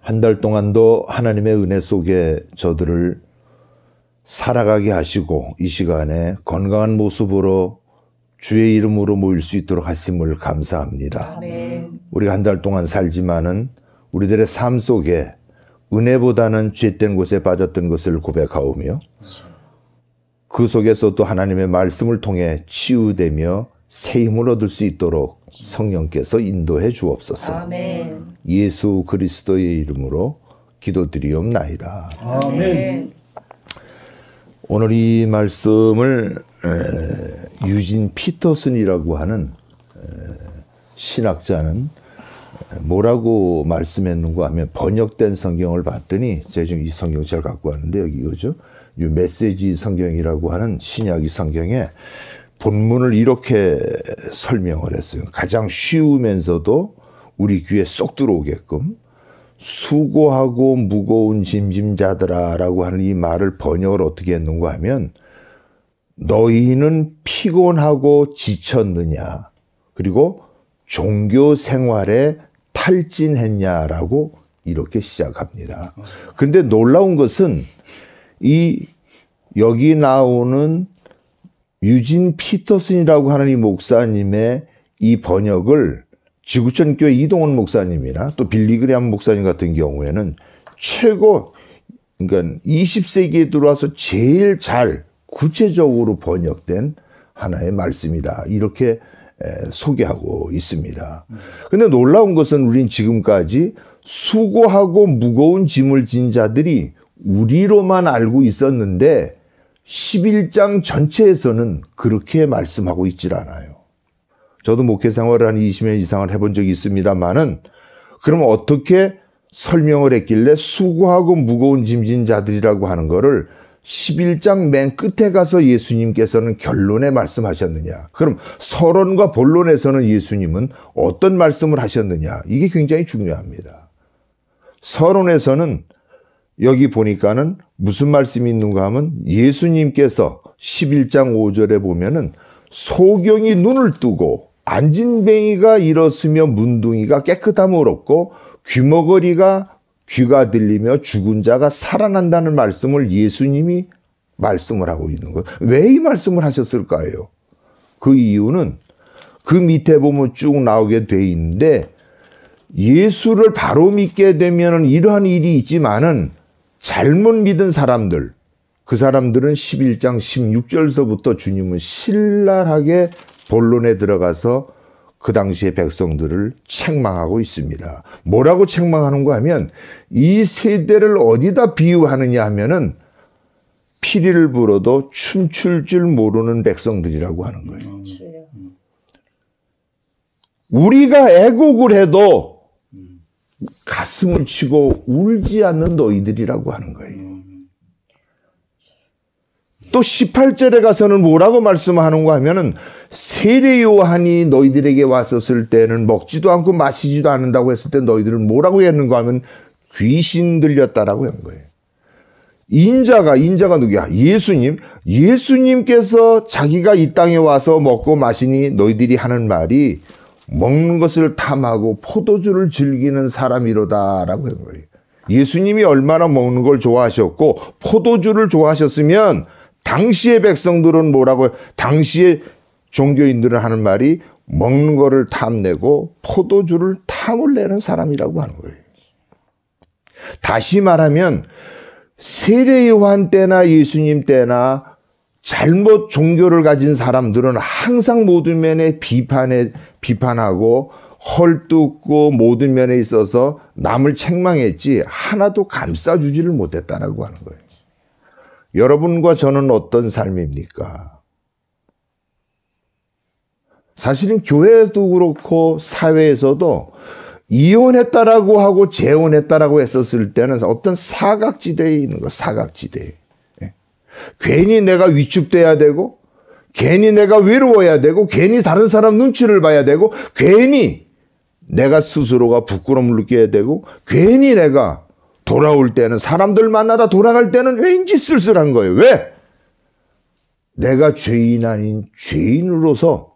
한 달 동안도 하나님의 은혜 속에 저들을 살아가게 하시고 이 시간에 건강한 모습으로 주의 이름으로 모일 수 있도록 하심을 감사합니다. 아멘. 우리가 한 달 동안 살지만은 우리들의 삶 속에 은혜보다는 죄된 곳에 빠졌던 것을 고백하오며 그 속에서도 하나님의 말씀을 통해 치유되며 새 힘을 얻을 수 있도록 성령께서 인도해 주옵소서. 아멘. 예수 그리스도의 이름으로 기도드리옵나이다. 아멘. 오늘 이 말씀을 유진 피터슨이라고 하는 신학자는 뭐라고 말씀했는가 하면 번역된 성경을 봤더니 제가 지금 이 성경 잘 갖고 왔는데 여기 이거죠. 이 메시지 성경이라고 하는 신약이 성경에 본문을 이렇게 설명을 했어요. 가장 쉬우면서도 우리 귀에 쏙 들어오게끔 수고하고 무거운 짐짐자들아라고 하는 이 말을 번역을 어떻게 했는가 하면 너희는 피곤하고 지쳤느냐 그리고 종교 생활에 탈진했냐라고 이렇게 시작합니다. 근데 놀라운 것은 여기 나오는 유진 피터슨이라고 하는 이 목사님의 이 번역을 지구촌 교회 이동원 목사님이나 또 빌리그레암 목사님 같은 경우에는 최고 그러니까 20세기에 들어와서 제일 잘 구체적으로 번역된 하나의 말씀이다. 이렇게 소개하고 있습니다. 근데 놀라운 것은 우린 지금까지 수고하고 무거운 짐을 진 자들이 우리로만 알고 있었는데 11장 전체에서는 그렇게 말씀하고 있질 않아요. 저도 목회 생활을 한 20년 이상을 해본 적이 있습니다만은 그럼 어떻게 설명을 했길래 수고하고 무거운 짐진 자들이라고 하는 거를 11장 맨 끝에 가서 예수님께서는 결론에 말씀하셨느냐. 그럼 서론과 본론에서는 예수님은 어떤 말씀을 하셨느냐. 이게 굉장히 중요합니다. 서론에서는 여기 보니까는 무슨 말씀이 있는가 하면 예수님께서 11장 5절에 보면은 소경이 눈을 뜨고 안진뱅이가 일었으며 문둥이가 깨끗함을 얻고 귀머거리가 귀가 들리며 죽은 자가 살아난다는 말씀을 예수님이 말씀을 하고 있는 거예요. 왜 이 말씀을 하셨을까요? 그 이유는 그 밑에 보면 쭉 나오게 돼 있는데 예수를 바로 믿게 되면 이러한 일이 있지만은 잘못 믿은 사람들, 그 사람들은 11장 16절서부터 주님은 신랄하게 본론에 들어가서 그 당시의 백성들을 책망하고 있습니다. 뭐라고 책망하는가 하면 이 세대를 어디다 비유하느냐 하면은 피리를 불어도 춤출 줄 모르는 백성들이라고 하는 거예요. 우리가 애곡을 해도 가슴을 치고 울지 않는 너희들이라고 하는 거예요. 또 18절에 가서는 뭐라고 말씀하는가 하면은 세례 요한이 너희들에게 왔었을 때는 먹지도 않고 마시지도 않는다고 했을 때 너희들은 뭐라고 했는가 하면 귀신 들렸다라고 한 거예요. 인자가 누구야? 예수님께서 자기가 이 땅에 와서 먹고 마시니 너희들이 하는 말이 먹는 것을 탐하고 포도주를 즐기는 사람이로다라고 한 거예요. 예수님이 얼마나 먹는 걸 좋아하셨고 포도주를 좋아하셨으면 당시의 백성들은 뭐라고 해요? 당시의 종교인들은 하는 말이 먹는 거를 탐내고 포도주를 탐을 내는 사람이라고 하는 거예요. 다시 말하면 세례 요한 때나 예수님 때나 잘못 종교를 가진 사람들은 항상 모든 면에 비판하고 헐뜯고 모든 면에 있어서 남을 책망했지 하나도 감싸주지를 못했다라고 하는 거예요. 여러분과 저는 어떤 삶입니까? 사실은 교회도 그렇고 사회에서도 이혼했다라고 하고 재혼했다라고 했었을 때는 어떤 사각지대에 있는 거, 사각지대에. 괜히 내가 위축돼야 되고, 괜히 내가 외로워야 되고, 괜히 다른 사람 눈치를 봐야 되고, 괜히 내가 스스로가 부끄러움을 느껴야 되고, 괜히 내가 돌아올 때는 사람들 만나다 돌아갈 때는 왠지 쓸쓸한 거예요. 왜? 내가 죄인 아닌 죄인으로서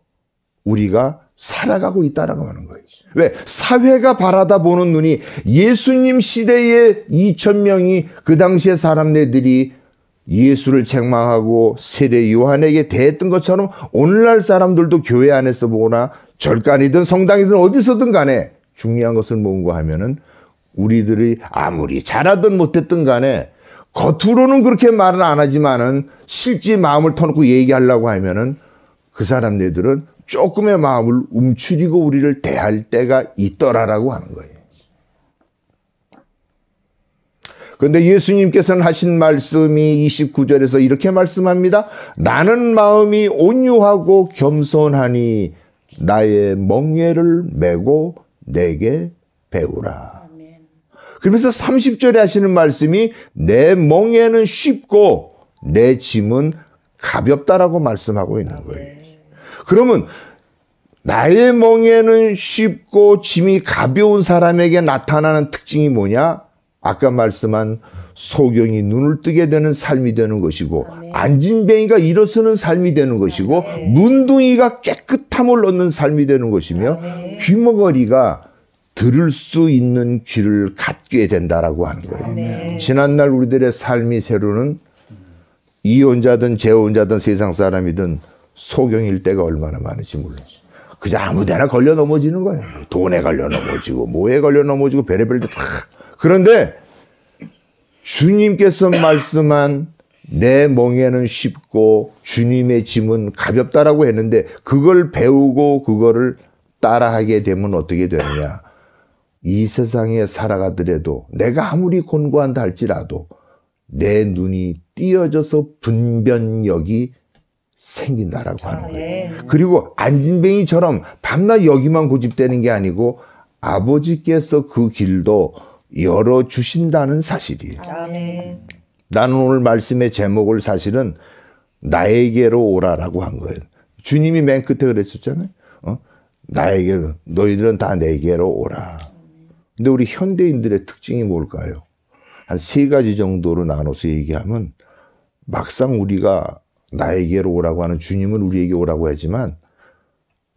우리가 살아가고 있다라고 하는 거예요. 왜? 사회가 바라다 보는 눈이 예수님 시대의 2,000명이 그 당시의 사람들이 예수를 책망하고 세례 요한에게 대했던 것처럼 오늘날 사람들도 교회 안에서 보거나 절간이든 성당이든 어디서든 간에 중요한 것은 뭔가 하면은 우리들이 아무리 잘하든 못했든 간에 겉으로는 그렇게 말은 안 하지만은 실제 마음을 터놓고 얘기하려고 하면은 그 사람들은 조금의 마음을 움츠리고 우리를 대할 때가 있더라라고 하는 거예요. 그런데 예수님께서는 하신 말씀이 29절에서 이렇게 말씀합니다. 나는 마음이 온유하고 겸손하니 나의 멍에를 메고 내게 배우라. 그러면서 30절에 하시는 말씀이 내 멍에는 쉽고 내 짐은 가볍다라고 말씀하고 있는 거예요. 그러면 나의 멍에는 쉽고 짐이 가벼운 사람에게 나타나는 특징이 뭐냐? 아까 말씀한 소경이 눈을 뜨게 되는 삶이 되는 것이고 안진뱅이가 일어서는 삶이 되는 것이고 문둥이가 깨끗함을 얻는 삶이 되는 것이며 귀머거리가 들을 수 있는 귀를 갖게 된다라고 하는 거예요. 지난날 우리들의 삶이 새로는 이혼자든 재혼자든 세상 사람이든 소경일 때가 얼마나 많은지 몰라요. 그냥 아무 데나 걸려 넘어지는 거예요. 돈에 걸려 넘어지고 뭐에 걸려 넘어지고 별의별 데 다. 그런데 주님께서 말씀한 내 멍에는 쉽고 주님의 짐은 가볍다라고 했는데 그걸 배우고 그거를 따라하게 되면 어떻게 되느냐. 이 세상에 살아가더라도 내가 아무리 곤고한다 할지라도 내 눈이 띄어져서 분별력이 생긴다라고 하는 거예요. 그리고 안진뱅이처럼 밤낮 여기만 고집되는 게 아니고 아버지께서 그 길도 열어주신다는 사실이에요. 나는 오늘 말씀의 제목을 사실은 나에게로 오라라고 한 거예요. 주님이 맨 끝에 그랬었잖아요. 나에게로, 너희들은 다 내게로 오라. 근데 우리 현대인들의 특징이 뭘까요? 한 3가지 정도로 나눠서 얘기하면 막상 우리가 나에게로 오라고 하는 주님은 우리에게 오라고 하지만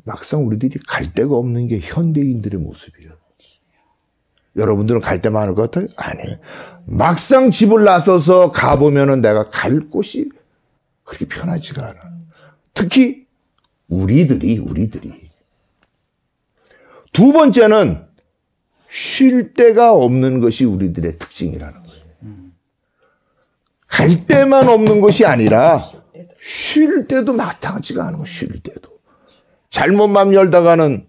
막상 우리들이 갈 데가 없는 게 현대인들의 모습이에요. 여러분들은 갈 데 많을 것 같아요? 아니에요. 막상 집을 나서서 가보면은 내가 갈 곳이 그렇게 편하지가 않아. 특히 우리들이. 두 번째는 쉴 데가 없는 것이 우리들의 특징이라는 거예요. 갈 데만 없는 것이 아니라 쉴 때도 마땅하지가 않은 거예요. 쉴 때도. 잘못 맘 열다가는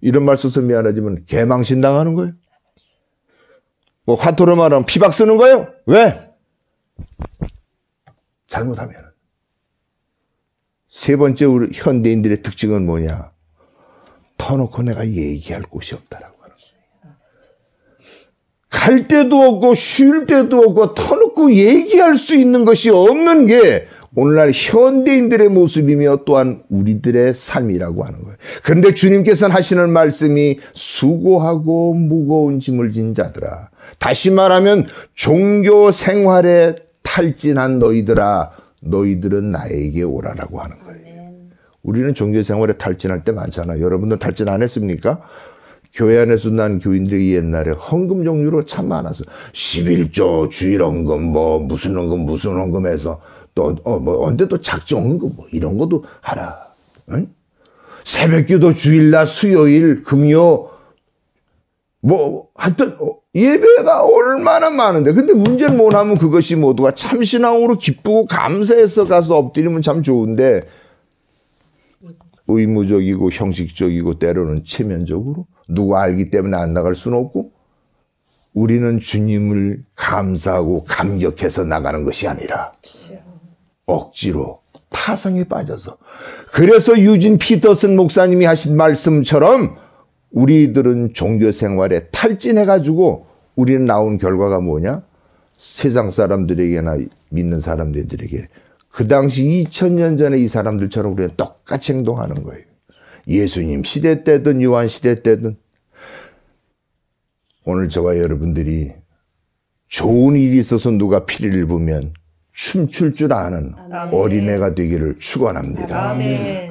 이런 말 써서 미안하지만 개망신 당하는 거예요. 뭐 화토로 말하면 피박 쓰는 거예요. 왜? 잘못하면. 세 번째 우리 현대인들의 특징은 뭐냐? 터놓고 내가 얘기할 곳이 없다라고 하는 거예요. 갈 데도 없고 쉴 데도 없고 터놓고 얘기할 수 있는 것이 없는 게 오늘날 현대인들의 모습이며 또한 우리들의 삶이라고 하는 거예요. 그런데 주님께서는 하시는 말씀이 수고하고 무거운 짐을 진 자들아. 다시 말하면 종교 생활에 탈진한 너희들아. 너희들은 나에게 오라라고 하는 거예요. 우리는 종교 생활에 탈진할 때 많잖아요. 여러분들 탈진 안 했습니까? 교회 안에서 난 교인들이 옛날에 헌금 종류로 참 많았어. 11조, 주일 헌금, 뭐 무슨 헌금 해서 또 언제 또 작정 헌금 뭐 이런 것도 하라. 응? 새벽기도 주일날 수요일 금요 뭐 하여튼 예배가 얼마나 많은데 근데 문제는 뭐냐면 그것이 모두가 참신앙으로 기쁘고 감사해서 가서 엎드리면 참 좋은데 의무적이고 형식적이고 때로는 체면적으로 누가 알기 때문에 안 나갈 수는 없고 우리는 주님을 감사하고 감격해서 나가는 것이 아니라 억지로 타성에 빠져서 그래서 유진 피터슨 목사님이 하신 말씀처럼 우리들은 종교 생활에 탈진해가지고 우리는 나온 결과가 뭐냐? 세상 사람들에게나 믿는 사람들에게 그 당시 2000년 전에 이 사람들처럼 우리는 똑같이 행동하는 거예요. 예수님 시대 때든 요한 시대 때든 오늘 저와 여러분들이 좋은 일이 있어서 누가 피리를 보면 춤출 줄 아는 어린애가 되기를 축원합니다.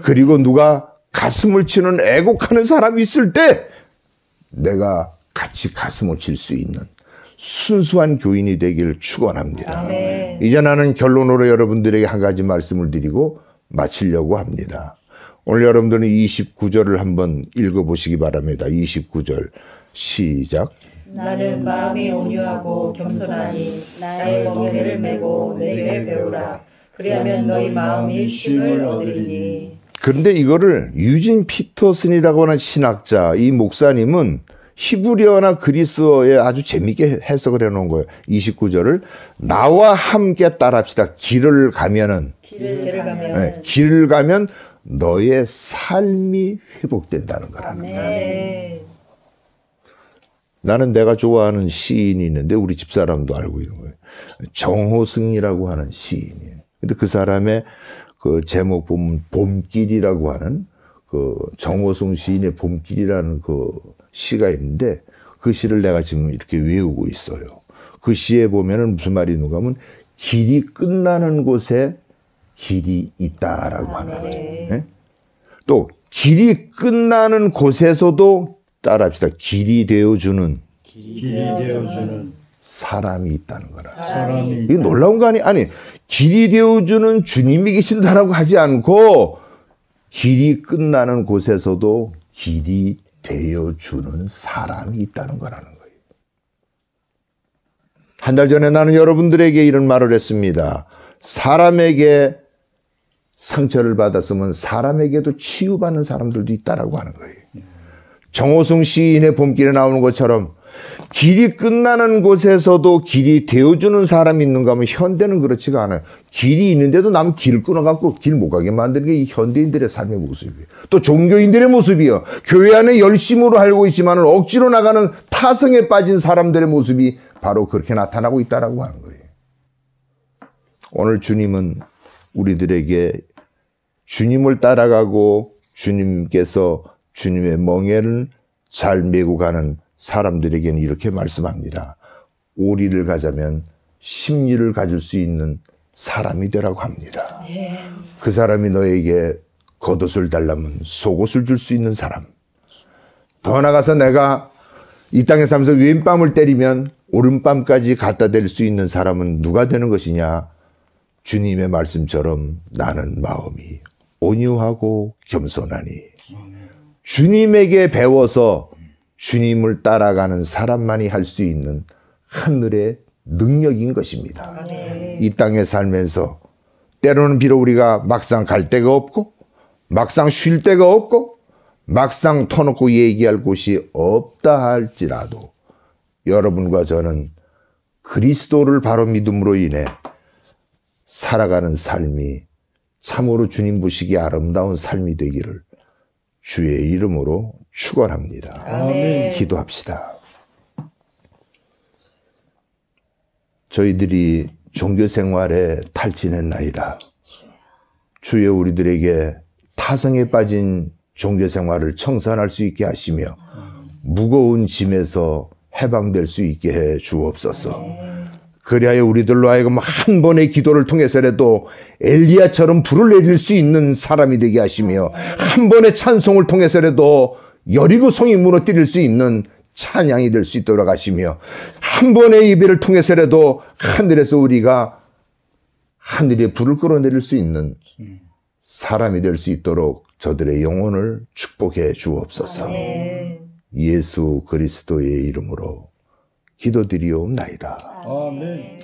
그리고 누가 가슴을 치는 애곡하는 사람이 있을 때 내가 같이 가슴을 칠 수 있는 순수한 교인이 되기를 축원합니다. 아멘. 이제 나는 결론으로 여러분들에게 한 가지 말씀을 드리고 마치려고 합니다. 오늘 여러분들은 29절을 한번 읽어보시기 바랍니다. 29절 시작. 나는 마음이 온유하고 겸손하니 나의 멍에를 메고 내게 배우라. 그리하면 너희 마음이 쉼을 얻으리니. 그런데 이거를 유진 피터슨이라고 하는 신학자, 이 목사님은 히브리어나 그리스어에 아주 재미있게 해석을 해놓은 거예요. 29절을 나와 함께 따라합시다. 길을 가면 너의 삶이 회복된다는 거라는 거예요. 아멘. 나는 내가 좋아하는 시인이 있는데 우리 집사람도 알고 있는 거예요. 정호승이라고 하는 시인이에요. 근데 그 사람의 그 제목 보면 봄길이라고 하는 그 정호승 시인의 봄길이라는 그 시가 있는데 그 시를 내가 지금 이렇게 외우고 있어요. 그 시에 보면은 무슨 말이 있는가 하면 길이 끝나는 곳에 길이 있다라고 하는 거예요. 네? 또 길이 끝나는 곳에서도 따라합시다. 길이 되어주는 사람이 있다는 거라. 이게 놀라운 거 아니에요? 아니, 길이 되어주는 주님이 계신다라고 하지 않고 길이 끝나는 곳에서도 길이 되어주는 사람이 있다는 거라는 거예요. 한 달 전에 나는 여러분들에게 이런 말을 했습니다. 사람에게 상처를 받았으면 사람에게도 치유받는 사람들도 있다라고 하는 거예요. 정호승 시인의 봄길에 나오는 것처럼 길이 끝나는 곳에서도 길이 되어주는 사람이 있는가 하면 현대는 그렇지가 않아요. 길이 있는데도 남 길 끊어갖고 길 못 가게 만드는 게 이 현대인들의 삶의 모습이에요. 또 종교인들의 모습이요. 교회 안에 열심으로 알고 있지만 억지로 나가는 타성에 빠진 사람들의 모습이 바로 그렇게 나타나고 있다라고 하는 거예요. 오늘 주님은 우리들에게 주님을 따라가고 주님께서 주님의 멍에를 잘 메고 가는 사람들에게는 이렇게 말씀합니다. 오리를 가자면 심리를 가질 수 있는 사람이 되라고 합니다. 그 사람이 너에게 겉옷을 달라면 속옷을 줄 수 있는 사람. 더 나아가서 내가 이 땅에 살면서 왼뺨을 때리면 오른뺨까지 갖다 댈 수 있는 사람은 누가 되는 것이냐? 주님의 말씀처럼 나는 마음이 온유하고 겸손하니 주님에게 배워서 주님을 따라가는 사람만이 할 수 있는 하늘의 능력인 것입니다. 이 땅에 살면서 때로는 비록 우리가 막상 갈 데가 없고 막상 쉴 데가 없고 막상 터놓고 얘기할 곳이 없다 할지라도 여러분과 저는 그리스도를 바로 믿음으로 인해 살아가는 삶이 참으로 주님 보시기에 아름다운 삶이 되기를 주의 이름으로 축원합니다. 아멘. 기도합시다. 저희들이 종교 생활에 탈진했나이다. 주여 우리들에게 타성에 빠진 종교 생활을 청산할 수 있게 하시며 무거운 짐에서 해방될 수 있게 해 주옵소서. 그리하여 우리들로 하여금 한 번의 기도를 통해서라도 엘리야처럼 불을 내릴 수 있는 사람이 되게 하시며 한 번의 찬송을 통해서라도 여리고 성이 무너뜨릴 수 있는 찬양이 될 수 있도록 하시며 한 번의 예배를 통해서라도 하늘에서 우리가 하늘의 불을 끌어내릴 수 있는 사람이 될 수 있도록 저들의 영혼을 축복해 주옵소서. 아멘. 예수 그리스도의 이름으로 기도드리옵나이다. 아멘.